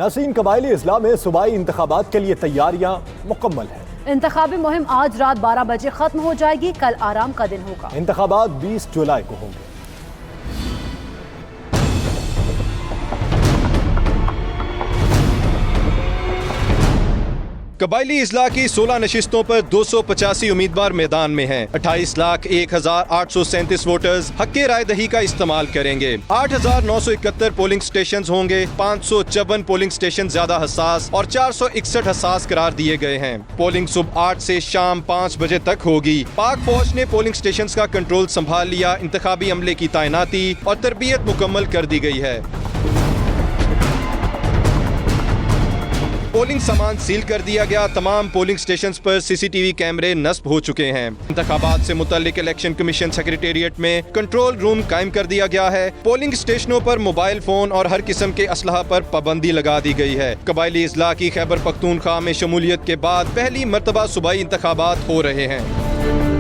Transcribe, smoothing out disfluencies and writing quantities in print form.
नाज़रीन, कबायली अजला में सूबाई इंतखाबात के लिए तैयारियां मुकम्मल है। इंतखाबी मुहिम आज रात 12 बजे खत्म हो जाएगी। कल आराम का दिन होगा। इंतखाबात 20 जुलाई को होंगे। कबायली इजला की 16 नशिस्तों पर 285 उम्मीदवार मैदान में हैं। 28,01,837 वोटर्स हक्के राय दही का इस्तेमाल करेंगे। 8,971 पोलिंग स्टेशन होंगे। 554 पोलिंग स्टेशन ज्यादा हसास और 461 हसास करार दिए गए हैं। पोलिंग सुबह 8 से शाम 5 बजे तक होगी। पाक फौज ने पोलिंग स्टेशन का कंट्रोल संभाल लिया। इंतखाबी अमले की तैनाती और तरबियत मुकम्मल कर दी गई है। पोलिंग सामान सील कर दिया गया। तमाम पोलिंग स्टेशंस पर सीसीटीवी कैमरे नस्ब हो चुके हैं। इंतखाबात से मुतल्लिक इलेक्शन कमीशन सेक्रेटेरिएट में कंट्रोल रूम कायम कर दिया गया है। पोलिंग स्टेशनों पर मोबाइल फोन और हर किस्म के असलहा पर पाबंदी लगा दी गई है। कबायली इजला की खैबर पख्तूनख्वा में शमूलियत के बाद पहली मरतबा सूबाई इंतखाबात हो रहे हैं।